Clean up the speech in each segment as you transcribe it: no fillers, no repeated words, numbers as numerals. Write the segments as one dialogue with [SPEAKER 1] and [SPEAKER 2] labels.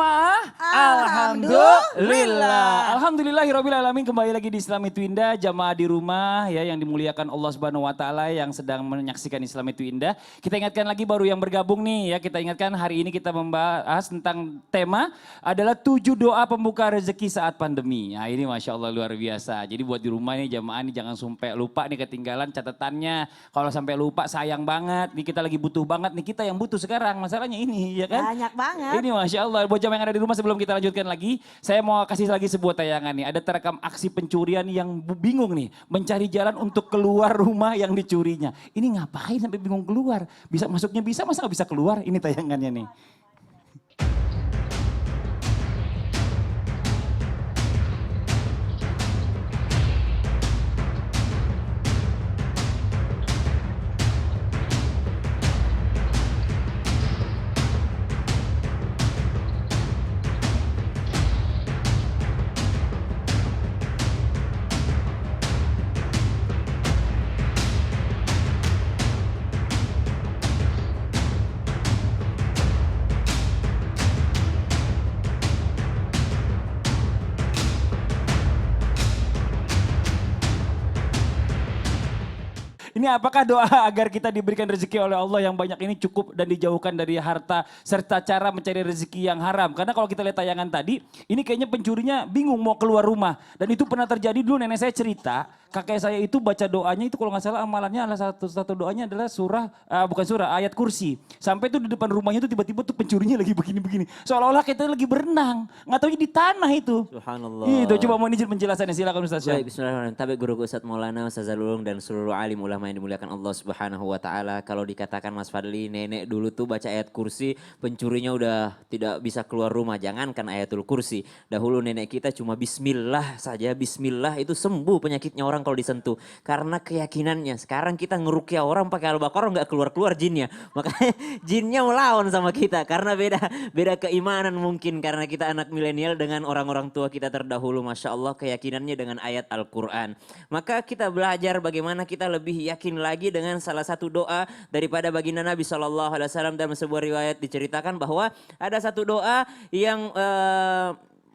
[SPEAKER 1] jamaah? Alhamdulillah. Alhamdulillahirabbil alamin, kembali lagi di Islam Itu Indah, jamaah di rumah ya yang dimuliakan Allah Subhanahu wa taala yang sedang menyaksikan Islam Itu Indah. Kita ingatkan lagi baru yang bergabung nih ya, kita ingatkan hari ini kita membahas tentang tema adalah 7 doa pembuka rezeki saat pandemi. Nah, ini Masya Allah luar biasa. Jadi buat di rumah nih jamaah nih jangan sampai lupa nih ketinggalan catatannya. Kalau sampai lupa sayang banget, nih kita lagi butuh banget nih, kita yang butuh sekarang masalahnya ini ya kan.
[SPEAKER 2] Banyak banget.
[SPEAKER 1] Ini Masya Allah, buat jamaah yang ada di rumah sebelum kita lanjutkan lagi, saya mau kasih lagi sebuah tayangan nih. Ada terekam aksi pencurian yang bingung nih, mencari jalan untuk keluar rumah yang dicurinya. Ini ngapain sampai bingung keluar? Bisa masuknya bisa, masa nggak bisa keluar? Ini tayangannya nih. Ini apakah doa agar kita diberikan rezeki oleh Allah yang banyak ini cukup dan dijauhkan dari harta serta cara mencari rezeki yang haram. Karena kalau kita lihat tayangan tadi, ini kayaknya pencurinya bingung mau keluar rumah. Dan itu pernah terjadi dulu, nenek saya cerita, kakek saya itu baca doanya itu kalau nggak salah amalannya adalah satu doanya adalah bukan surah, ayat kursi. Sampai itu di depan rumahnya itu tiba-tiba tuh pencurinya lagi begini-begini. Seolah-olah kita lagi berenang, nggak tahu di tanah itu.
[SPEAKER 3] Subhanallah.
[SPEAKER 1] Itu coba mau izin penjelasannya, silakan Ustaz Syah.
[SPEAKER 3] Baik, bismillahirrahmanirrahim. Tapi guru Ustaz Maulana, Ustaz Zalulung dan seluruh alim ulama yang dimuliakan Allah Subhanahu wa taala. Kalau dikatakan Mas Fadli, nenek dulu tuh baca ayat kursi, pencurinya udah tidak bisa keluar rumah. Jangankan ayatul kursi. Dahulu nenek kita cuma bismillah saja, bismillah itu sembuh penyakitnya orang kalau disentuh. Karena keyakinannya. Sekarang kita ngerukyah orang pakai Al-Baqarah nggak keluar-keluar jinnya. Makanya jinnya melawan sama kita karena beda keimanan mungkin karena kita anak milenial dengan orang-orang tua kita terdahulu, Masya Allah keyakinannya dengan ayat Al-Quran. Maka kita belajar bagaimana kita lebih yakin lagi dengan salah satu doa daripada baginda Nabi SAW. Dalam sebuah riwayat diceritakan bahwa ada satu doa yang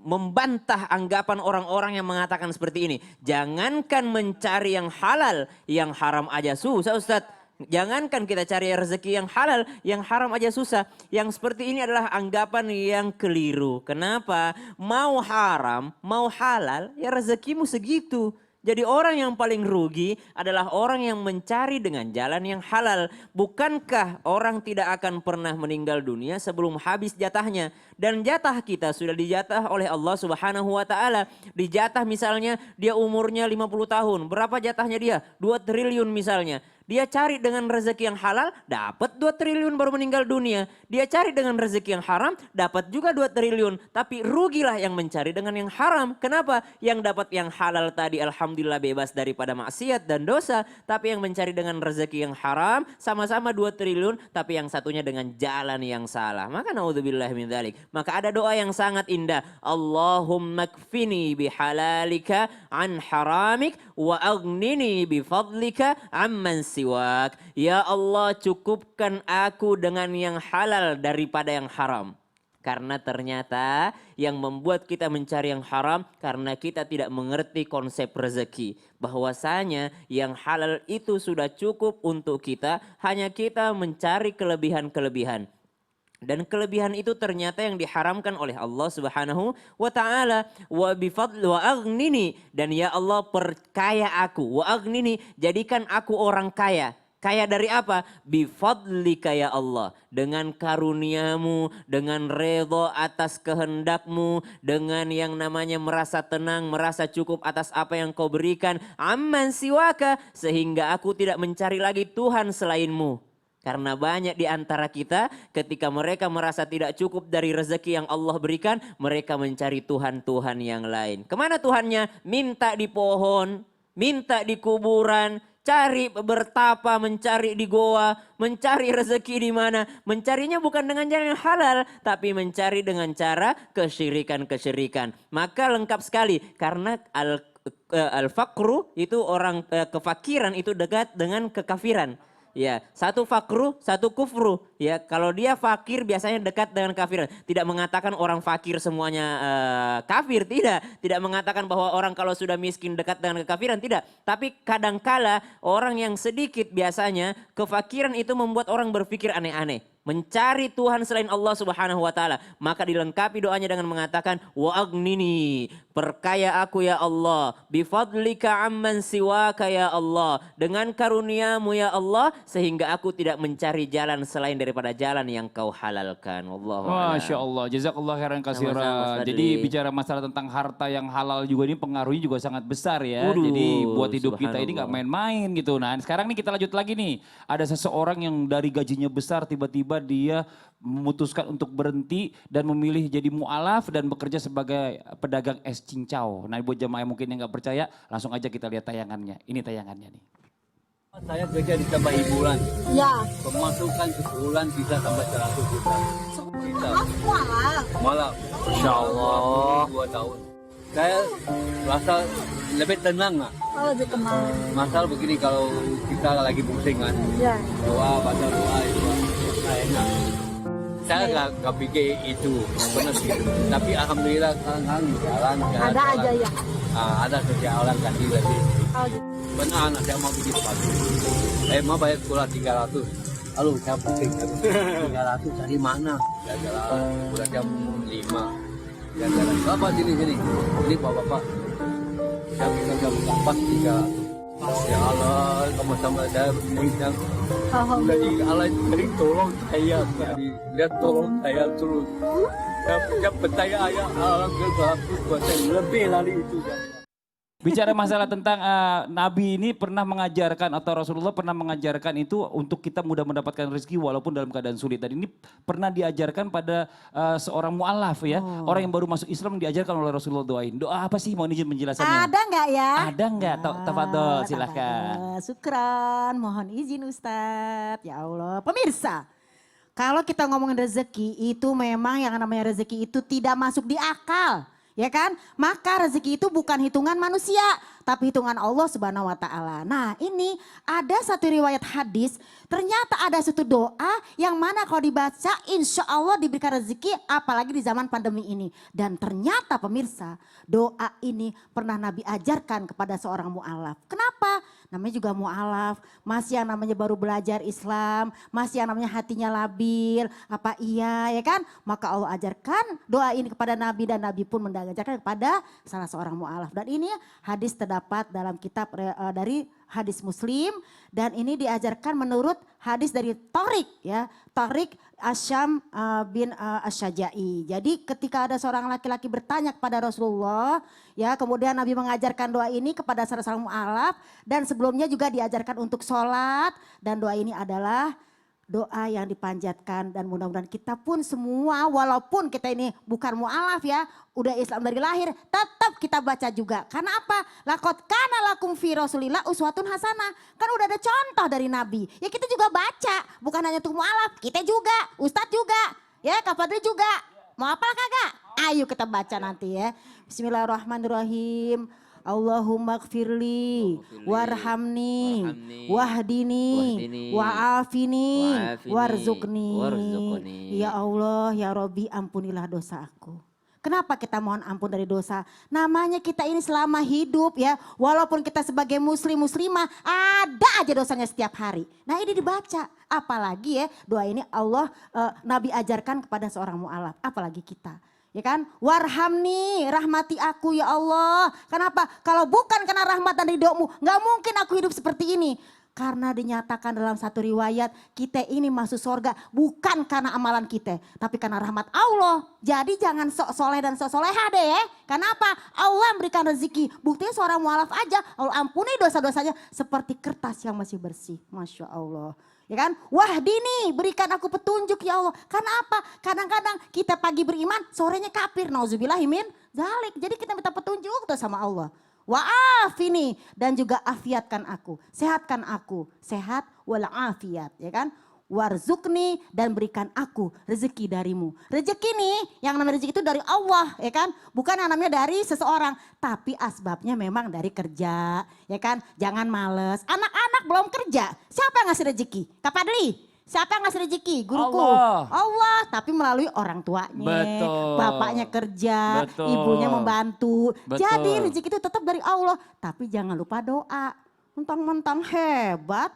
[SPEAKER 3] membantah anggapan orang-orang yang mengatakan seperti ini. Jangankan mencari yang halal, yang haram aja susah Ustadz. Jangankan kita cari rezeki yang halal, yang haram aja susah. Yang seperti ini adalah anggapan yang keliru. Kenapa? Mau haram, mau halal, ya rezekimu segitu. Jadi orang yang paling rugi adalah orang yang mencari dengan jalan yang halal. Bukankah orang tidak akan pernah meninggal dunia sebelum habis jatahnya? Dan jatah kita sudah dijatah oleh Allah Subhanahu wa taala. Dijatah misalnya dia umurnya 50 tahun. Berapa jatahnya dia? 2 triliun misalnya. Dia cari dengan rezeki yang halal, dapat 2 triliun baru meninggal dunia. Dia cari dengan rezeki yang haram, dapat juga 2 triliun. Tapi rugilah yang mencari dengan yang haram. Kenapa? Yang dapat yang halal tadi alhamdulillah bebas daripada maksiat dan dosa. Tapi yang mencari dengan rezeki yang haram, sama-sama 2 triliun, tapi yang satunya dengan jalan yang salah. Maka naudzubillah min dzalik. Maka ada doa yang sangat indah. Allahumma kfini bihalalika an haramik wa aghnini bifadlika amman siwak. Ya Allah cukupkan aku dengan yang halal daripada yang haram. Karena ternyata yang membuat kita mencari yang haram karena kita tidak mengerti konsep rezeki. Bahwasanya yang halal itu sudah cukup untuk kita, hanya kita mencari kelebihan-kelebihan. Dan kelebihan itu ternyata yang diharamkan oleh Allah Subhanahu wa taala. Wa bifadli wa aghnini, dan ya Allah perkaya aku. Wa aghnini, jadikan aku orang kaya. Kaya dari apa? Bifadlika ya Allah. Dengan karuniamu, dengan redha atas kehendakmu, dengan yang namanya merasa tenang, merasa cukup atas apa yang kau berikan. Amman siwaka, sehingga aku tidak mencari lagi Tuhan selainmu. Karena banyak di antara kita ketika mereka merasa tidak cukup dari rezeki yang Allah berikan, mereka mencari Tuhan-Tuhan yang lain. Kemana Tuhannya? Minta di pohon, minta di kuburan, cari bertapa, mencari di goa, mencari rezeki di mana. Mencarinya bukan dengan jalan yang halal, tapi mencari dengan cara kesyirikan-kesyirikan. Maka lengkap sekali karena al-faqru itu orang kefakiran itu dekat dengan kekafiran. Ya, satu fakru, satu kufru. Ya, kalau dia fakir biasanya dekat dengan kafiran. Tidak mengatakan orang fakir semuanya kafir, tidak. Tidak mengatakan bahwa orang kalau sudah miskin dekat dengan kekafiran, tidak. Tapi kadangkala orang yang sedikit biasanya kefakiran itu membuat orang berpikir aneh-aneh. Mencari Tuhan selain Allah Subhanahu wa taala, maka dilengkapi doanya dengan mengatakan wa agnini, perkaya aku ya Allah, bifadlika amman siwaka ya Allah, dengan karuniamu ya Allah sehingga aku tidak mencari jalan selain daripada jalan yang kau halalkan. Wallahu a'lam.
[SPEAKER 1] Masya Allah, jazakallah khairan
[SPEAKER 3] Sama-sama, Mas
[SPEAKER 1] katsira.
[SPEAKER 3] Fadli.
[SPEAKER 1] Jadi bicara masalah tentang harta yang halal juga ini pengaruhnya juga sangat besar ya.
[SPEAKER 3] Waduh,
[SPEAKER 1] Jadi buat hidup kita ini nggak
[SPEAKER 3] subhanallah.
[SPEAKER 1] main-main gitu. Nah sekarang nih kita lanjut lagi nih. Ada seseorang yang dari gajinya besar tiba-tiba dia memutuskan untuk berhenti dan memilih jadi mu'alaf dan bekerja sebagai pedagang es cincau. Nah buat jemaah yang mungkin yang nggak percaya langsung aja kita lihat tayangannya. Ini tayangannya nih.
[SPEAKER 2] Saya kerja di tambah hiburan,
[SPEAKER 4] Ya,
[SPEAKER 2] pemasukan sebulan bisa sampai 100 juta. Bisa.
[SPEAKER 4] malah.
[SPEAKER 2] Malah,
[SPEAKER 3] Insya Allah.
[SPEAKER 2] 2 tahun. Saya rasa lebih tenang lah.
[SPEAKER 4] Oh, lebih tenang.
[SPEAKER 2] Masalah begini kalau kita lagi pusing kan,
[SPEAKER 4] Ya.
[SPEAKER 2] doa, baca doa itu saya enak. Saya nggak pikir itu benar gitu. Tapi alhamdulillah sekarang di jalan.
[SPEAKER 4] Ada aja ya.
[SPEAKER 2] Ada kerjaan kan di sini.
[SPEAKER 4] Oh, gitu.
[SPEAKER 2] Benar anak saya mau bikin sepatu. Mau bayar sekolah 300. Lalu saya pusing. 300 dari mana? Gara-gara udah jam 5. Gara-gara bapak sini. Ini bapak. Saya bisa jam 4 300. Ya Allah, sama-sama saya minta. Jadi Allah jadi tolong saya. Jadi dia tolong saya terus. Saya percaya ayah Allah berbagus buat saya lebih lagi itu.
[SPEAKER 1] Bicara masalah tentang Nabi ini pernah mengajarkan atau Rasulullah pernah mengajarkan itu untuk kita mudah mendapatkan rezeki walaupun dalam keadaan sulit. Dan ini pernah diajarkan pada seorang mu'alaf ya. Orang yang baru masuk Islam diajarkan oleh Rasulullah doain. Doa apa sih? Mohon izin penjelasannya.
[SPEAKER 4] Ada nggak ya?
[SPEAKER 1] Ada nggak? Tafadol silahkan.
[SPEAKER 4] Syukran, mohon izin Ustadz. Ya Allah, pemirsa. Kalau kita ngomongin rezeki itu memang yang namanya rezeki itu tidak masuk di akal. Ya kan? Maka rezeki itu bukan hitungan manusia, tapi hitungan Allah Subhanahu wa taala. Nah, ini ada satu riwayat hadis, ternyata ada satu doa yang mana kalau dibaca insya Allah diberikan rezeki apalagi di zaman pandemi ini. Dan ternyata pemirsa, doa ini pernah Nabi ajarkan kepada seorang mu'alaf. Kenapa? Namanya juga mu'alaf, masih yang namanya baru belajar Islam, masih yang namanya hatinya labil, apa iya ya kan? Maka Allah ajarkan doa ini kepada Nabi dan Nabi pun mengajarkan kepada salah seorang mu'alaf. Dan ini hadis terdapat dalam kitab dari hadis Muslim dan ini diajarkan menurut hadis dari Tariq ya, Tariq Asyam bin Asyajai. Jadi ketika ada seorang laki-laki bertanya kepada Rasulullah ya, kemudian Nabi mengajarkan doa ini kepada salah seorang mu'alaf dan sebelumnya juga diajarkan untuk sholat dan doa ini adalah doa yang dipanjatkan dan mudah-mudahan kita pun semua walaupun kita ini bukan mu'alaf ya, udah Islam dari lahir tetap kita baca juga. Karena apa? Laqad kana lakum fi Rasulillah uswatun hasanah. Kan udah ada contoh dari Nabi. Ya kita juga baca, bukan hanya untuk mu'alaf, kita juga, Ustadz juga, ya Kak Fadli juga. Mau apa kagak? Ayo kita baca nanti ya. Bismillahirrahmanirrahim. Allahumma gfirli, warhamni, wahdini, wa'afini, warzuqni. Ya Allah, ya Robbi ampunilah dosa aku. Kenapa kita mohon ampun dari dosa? Namanya kita ini selama hidup ya, walaupun kita sebagai muslimah ada aja dosanya setiap hari. Nah ini dibaca, apalagi ya doa ini Allah Nabi ajarkan kepada seorang mu'alaf, apalagi kita. Ya kan, warhamni, rahmati aku ya Allah. Kenapa? Kalau bukan karena rahmat dan ridhomu, gak mungkin aku hidup seperti ini. Karena dinyatakan dalam satu riwayat, kita ini masuk surga bukan karena amalan kita, tapi karena rahmat Allah. Jadi jangan sok soleh dan sok soleha deh ya. Kenapa? Allah memberikan rezeki. Buktinya seorang mu'alaf aja, Allah ampuni dosa-dosanya seperti kertas yang masih bersih. Masya Allah. Ya kan, wahdini, berikan aku petunjuk ya Allah. Karena apa? Kadang-kadang kita pagi beriman, sorenya kafir. Nauzubillahimin zalik. Jadi kita minta petunjuk tuh sama Allah. Wa'afini, dan juga afiatkan aku, sehatkan aku, sehat wal afiat, ya kan? warzukni, dan berikan aku rezeki darimu. Rezeki nih, yang namanya rezeki itu dari Allah, ya kan? Bukan yang namanya dari seseorang, tapi asbabnya memang dari kerja, ya kan? Jangan males. Anak-anak belum kerja, siapa yang ngasih rezeki? Kak Padli, siapa yang ngasih rezeki? Guruku. Allah, tapi melalui orang tuanya.
[SPEAKER 1] Betul.
[SPEAKER 4] Bapaknya kerja,
[SPEAKER 1] Betul.
[SPEAKER 4] ibunya membantu.
[SPEAKER 1] Betul.
[SPEAKER 4] Jadi rezeki itu tetap dari Allah, tapi jangan lupa doa. Mentang-mentang hebat,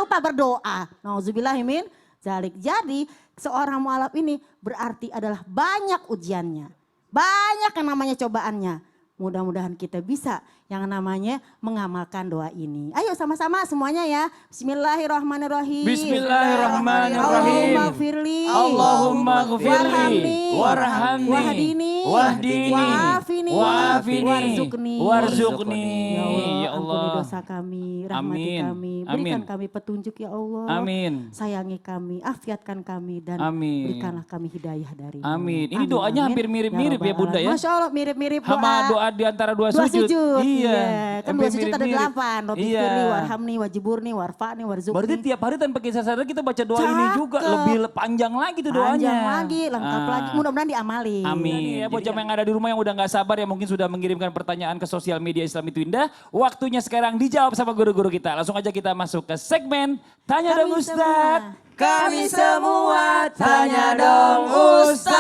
[SPEAKER 4] lupa berdoa. Nauzubillahimin zalik. Jadi seorang mualaf ini berarti adalah banyak ujiannya. Banyak yang namanya cobaannya. Mudah-mudahan kita bisa yang namanya mengamalkan doa ini. Ayo sama-sama semuanya ya. Bismillahirrahmanirrahim.
[SPEAKER 1] Bismillahirrahmanirrahim.
[SPEAKER 4] Allahumma firli.
[SPEAKER 1] Allahumma ghfirli.
[SPEAKER 4] Warhamni.
[SPEAKER 1] Wahdini.
[SPEAKER 4] Wahdini.
[SPEAKER 1] Wa'afini.
[SPEAKER 4] Wa'afini.
[SPEAKER 1] Warzuqni.
[SPEAKER 4] Warzuqni. Ya
[SPEAKER 1] Ya
[SPEAKER 4] Allah, ampuni
[SPEAKER 1] Allah.
[SPEAKER 4] dosa kami, rahmati
[SPEAKER 1] Amin.
[SPEAKER 4] kami. Berikan
[SPEAKER 1] Amin.
[SPEAKER 4] kami petunjuk ya Allah.
[SPEAKER 1] Amin.
[SPEAKER 4] Sayangi kami, afiatkan kami dan
[SPEAKER 1] Amin.
[SPEAKER 4] berikanlah kami hidayah dari.
[SPEAKER 1] Amin. Ini doanya hampir mirip-mirip ya Bunda ya.
[SPEAKER 4] Masya Allah mirip-mirip doa.
[SPEAKER 1] Sama doa di antara dua
[SPEAKER 4] Dua
[SPEAKER 1] sujud.
[SPEAKER 4] sujud.
[SPEAKER 1] Iya.
[SPEAKER 4] Kan
[SPEAKER 1] Hampir
[SPEAKER 4] dua sujud ada
[SPEAKER 1] mirip-mirip.
[SPEAKER 4] 8. Rabbi
[SPEAKER 1] Iya.
[SPEAKER 4] firli, warhamni, wajiburni, warfa'ni, warzuqni.
[SPEAKER 1] Berarti tiap hari tanpa kisah sadar kita baca doa ini juga.
[SPEAKER 4] Cakep.
[SPEAKER 1] Lebih panjang lagi tuh doanya.
[SPEAKER 4] Panjang lagi, lengkap
[SPEAKER 1] Ah.
[SPEAKER 4] lagi. Mudah-mudahan diamali.
[SPEAKER 1] Amin. Ya, buat jamaah yang ada di rumah yang udah gak sabar yang mungkin sudah mengirimkan pertanyaan ke sosial media Islam itu Indah. Waktunya sekarang dijawab sama guru-guru kita. Langsung aja kita masuk ke segmen Tanya Dong Ustadz.
[SPEAKER 3] Kami semua tanya dong Ustadz.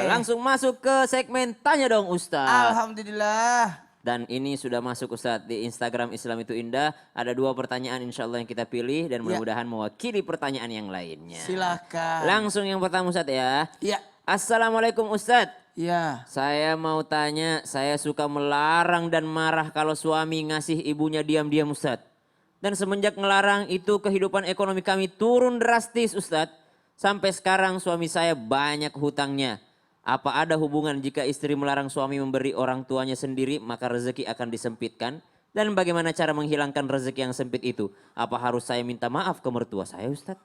[SPEAKER 3] Langsung masuk ke segmen Tanya Dong Ustadz.
[SPEAKER 5] Alhamdulillah.
[SPEAKER 3] Dan ini sudah masuk Ustadz di Instagram Islam itu Indah. Ada 2 pertanyaan insya Allah yang kita pilih dan mudah-mudahan mewakili pertanyaan yang lainnya.
[SPEAKER 5] Silakan.
[SPEAKER 3] Langsung yang pertama Ustadz ya.
[SPEAKER 5] Ya.
[SPEAKER 3] Assalamualaikum Ustadz.
[SPEAKER 5] Ya.
[SPEAKER 3] Saya mau tanya, saya suka melarang dan marah kalau suami ngasih ibunya diam-diam Ustadz. Dan semenjak ngelarang itu kehidupan ekonomi kami turun drastis Ustadz. Sampai sekarang suami saya banyak hutangnya. Apa ada hubungan jika istri melarang suami memberi orang tuanya sendiri maka rezeki akan disempitkan? Dan bagaimana cara menghilangkan rezeki yang sempit itu? Apa harus saya minta maaf ke mertua saya Ustadz?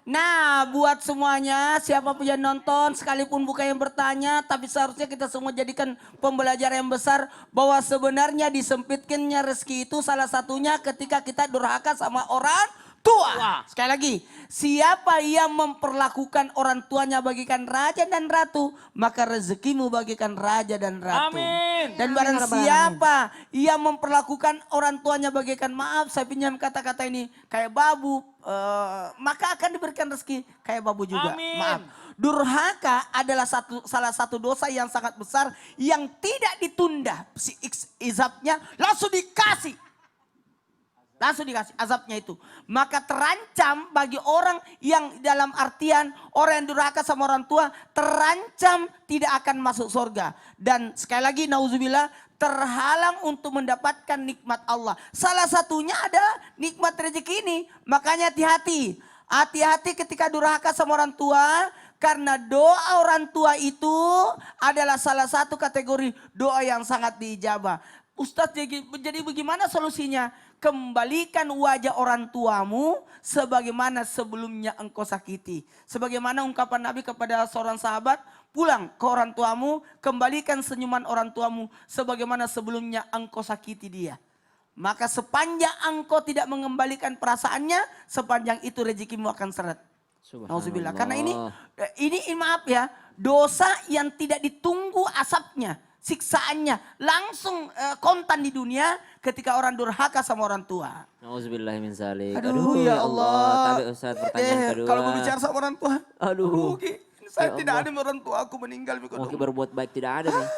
[SPEAKER 5] Nah, buat semuanya, siapapun yang nonton, sekalipun bukan yang bertanya, tapi seharusnya kita semua jadikan pembelajaran yang besar bahwa sebenarnya disempitkannya rezeki itu salah satunya ketika kita durhaka sama orang tua. Sekali lagi, siapa yang memperlakukan orang tuanya bagikan raja dan ratu, maka rezekimu bagikan raja dan ratu.
[SPEAKER 1] Amin.
[SPEAKER 5] Dan barang siapa yang memperlakukan orang tuanya bagikan maaf, saya pinjam kata-kata ini, kayak babu, maka akan diberikan rezeki kayak babu juga.
[SPEAKER 1] Amin.
[SPEAKER 5] Maaf. Durhaka adalah salah satu dosa yang sangat besar yang tidak ditunda. Si izabnya langsung dikasih. Langsung dikasih azabnya itu. Maka terancam bagi orang yang dalam artian orang yang durhaka sama orang tua terancam tidak akan masuk surga. Dan sekali lagi nauzubillah terhalang untuk mendapatkan nikmat Allah. Salah satunya adalah nikmat rezeki ini. Makanya hati-hati. Hati-hati ketika durhaka sama orang tua. Karena doa orang tua itu adalah salah satu kategori doa yang sangat diijabah. Ustadz jadi bagaimana solusinya? Kembalikan wajah orang tuamu sebagaimana sebelumnya engkau sakiti. Sebagaimana ungkapan Nabi kepada seorang sahabat, pulang ke orang tuamu, kembalikan senyuman orang tuamu sebagaimana sebelumnya engkau sakiti dia. Maka sepanjang engkau tidak mengembalikan perasaannya, sepanjang itu rezekimu akan seret. Nauzubillah. Karena ini maaf ya, dosa yang tidak ditunggu asapnya. Siksaannya langsung kontan di dunia ketika orang durhaka sama orang tua.
[SPEAKER 3] Nauzubillah min zalik.
[SPEAKER 5] Aduh, ya Allah.
[SPEAKER 3] Tapi Ustaz pertanyaan kedua.
[SPEAKER 5] Kalau berbicara sama orang tua.
[SPEAKER 3] Aduh.
[SPEAKER 5] Saya
[SPEAKER 3] Ya
[SPEAKER 5] tidak
[SPEAKER 3] Allah.
[SPEAKER 5] ada orang tua aku meninggal.
[SPEAKER 3] Mungkin berbuat baik tidak ada nih.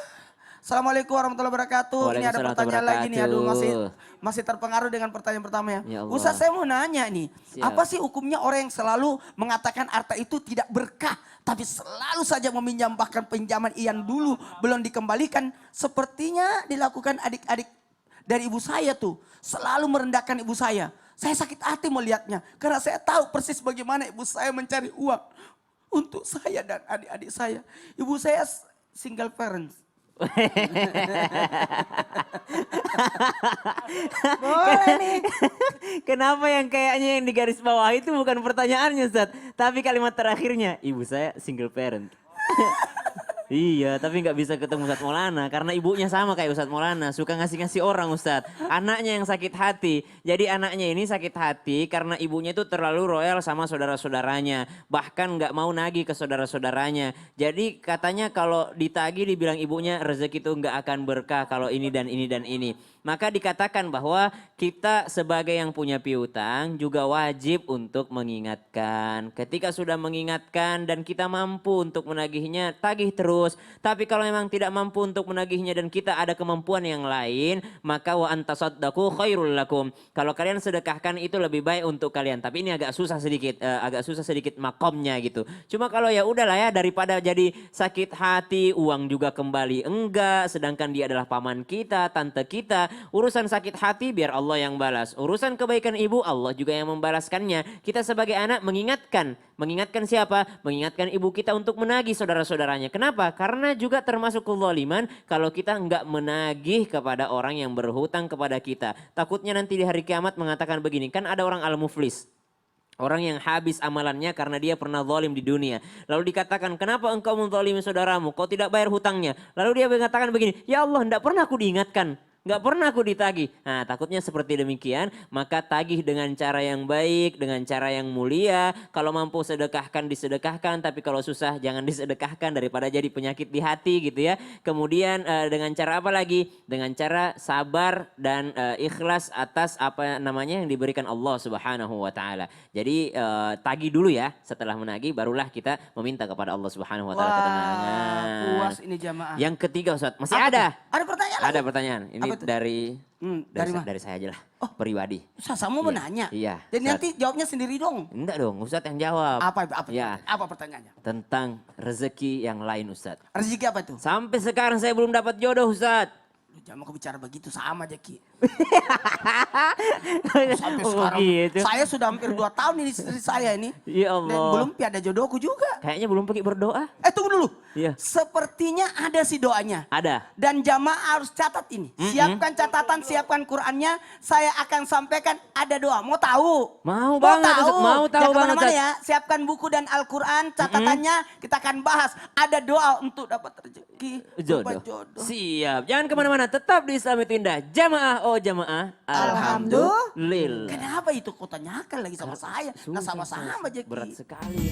[SPEAKER 5] Assalamualaikum warahmatullahi wabarakatuh. Ini ada
[SPEAKER 3] Waalaikumsalam
[SPEAKER 5] pertanyaan lagi nih. Aduh
[SPEAKER 3] wabarakatuh.
[SPEAKER 5] masih terpengaruh dengan pertanyaan pertama ya.
[SPEAKER 3] Ya Allah.
[SPEAKER 5] Ustaz saya mau nanya nih.
[SPEAKER 3] Siap.
[SPEAKER 5] Apa sih hukumnya orang yang selalu mengatakan harta itu tidak berkah. Tapi selalu saja meminjam bahkan pinjaman yang dulu belum dikembalikan. Sepertinya dilakukan adik-adik dari ibu saya tuh. Selalu merendahkan ibu saya. Saya sakit hati melihatnya. Karena saya tahu persis bagaimana ibu saya mencari uang. Untuk saya dan adik-adik saya. Ibu saya single parents.
[SPEAKER 4] Boleh nih.
[SPEAKER 3] Kenapa yang kayaknya yang di garis bawah itu bukan pertanyaannya Ustaz. Tapi kalimat terakhirnya, ibu saya single parent. Iya, tapi nggak bisa ketemu Ustadz Maulana karena ibunya sama kayak Ustadz Maulana, suka ngasih-ngasih orang Ustadz. Anaknya yang sakit hati. Jadi anaknya ini sakit hati karena ibunya itu terlalu royal sama saudara-saudaranya. Bahkan nggak mau nagih ke saudara-saudaranya. Jadi katanya kalau ditagih dibilang ibunya rezeki itu nggak akan berkah kalau ini dan ini dan ini. Maka dikatakan bahwa kita sebagai yang punya piutang juga wajib untuk mengingatkan. Ketika sudah mengingatkan dan kita mampu untuk menagihnya, tagih terus. Tapi kalau memang tidak mampu untuk menagihnya dan kita ada kemampuan yang lain, maka wa antasaddaqu khairul lakum. Kalau kalian sedekahkan itu lebih baik untuk kalian. Tapi ini agak susah sedikit makomnya gitu. Cuma kalau ya udahlah ya, daripada jadi sakit hati, uang juga kembali enggak, sedangkan dia adalah paman kita, tante kita. Urusan sakit hati biar Allah yang balas. Urusan kebaikan ibu Allah juga yang membalaskannya. Kita sebagai anak mengingatkan. Mengingatkan siapa? Mengingatkan ibu kita untuk menagih saudara-saudaranya. Kenapa? Karena juga termasuk kezaliman kalau kita enggak menagih kepada orang yang berhutang kepada kita. Takutnya nanti di hari kiamat mengatakan begini. Kan ada orang al-muflis. Orang yang habis amalannya karena dia pernah zalim di dunia. Lalu dikatakan, kenapa engkau menzalimi saudaramu? Kau tidak bayar hutangnya. Lalu dia mengatakan begini, ya Allah, tidak pernah aku diingatkan. Nggak pernah aku ditagih. Nah, takutnya seperti demikian, maka tagih dengan cara yang baik, dengan cara yang mulia. Kalau mampu sedekahkan, disedekahkan. Tapi kalau susah, jangan disedekahkan daripada jadi penyakit di hati gitu ya. Kemudian dengan cara apa lagi? Dengan cara sabar dan ikhlas atas apa namanya yang diberikan Allah Subhanahu wa Ta'ala. Jadi tagih dulu ya. Setelah menagih, barulah kita meminta kepada Allah Subhanahu wa Ta'ala ketenangan.
[SPEAKER 5] Puas ini jamaah.
[SPEAKER 3] Yang ketiga Ustaz, masih
[SPEAKER 5] Apa
[SPEAKER 3] ada.
[SPEAKER 5] tuh? Ada pertanyaan lagi?
[SPEAKER 3] Ada pertanyaan. Ini
[SPEAKER 5] Apa tuh?
[SPEAKER 3] dari
[SPEAKER 5] dari mana?
[SPEAKER 3] dari saya aja lah. Pribadi.
[SPEAKER 5] Ustaz, kamu mau
[SPEAKER 3] Iya,
[SPEAKER 5] nanya?
[SPEAKER 3] iya,
[SPEAKER 5] Jadi
[SPEAKER 3] Ustaz.
[SPEAKER 5] nanti jawabnya sendiri dong.
[SPEAKER 3] Enggak dong, Ustadz yang jawab. Ya,
[SPEAKER 5] Apa pertanyaannya?
[SPEAKER 3] tentang rezeki yang lain Ustadz.
[SPEAKER 5] Rezeki apa itu?
[SPEAKER 3] Sampai sekarang saya belum dapat jodoh Ustadz.
[SPEAKER 5] Lu jangan kau bicara begitu, sama aja Ki. Sampai
[SPEAKER 3] Oh,
[SPEAKER 5] sekarang.
[SPEAKER 3] gitu.
[SPEAKER 5] Saya sudah hampir 2 tahun ini istri saya ini.
[SPEAKER 3] Ya
[SPEAKER 5] Dan
[SPEAKER 3] Allah.
[SPEAKER 5] belum ada jodohku juga.
[SPEAKER 3] Kayaknya belum pergi berdoa.
[SPEAKER 5] Tunggu dulu.
[SPEAKER 3] Iya.
[SPEAKER 5] Sepertinya ada sih doanya.
[SPEAKER 3] Ada.
[SPEAKER 5] Dan jamaah harus catat ini. Siapkan catatan, siapkan Qurannya. Saya akan sampaikan ada doa. Mau tahu?
[SPEAKER 3] Mau banget, Ustaz. Mau tahu
[SPEAKER 5] Jangan
[SPEAKER 3] banget,
[SPEAKER 5] kemana-mana
[SPEAKER 3] Ustaz.
[SPEAKER 5] ya. Siapkan buku dan Al-Quran. Catatannya kita akan bahas. Ada doa untuk dapat rezeki. dapat
[SPEAKER 3] Jodoh. Siap. Jangan kemana-mana. Tetap di Islam itu Indah. Jamaah, oh jamaah.
[SPEAKER 5] Alhamdulillah.
[SPEAKER 3] Lil.
[SPEAKER 5] Kenapa itu kau tanyakan lagi sama saya? Nah sama-sama Jeki.
[SPEAKER 3] Berat sekali.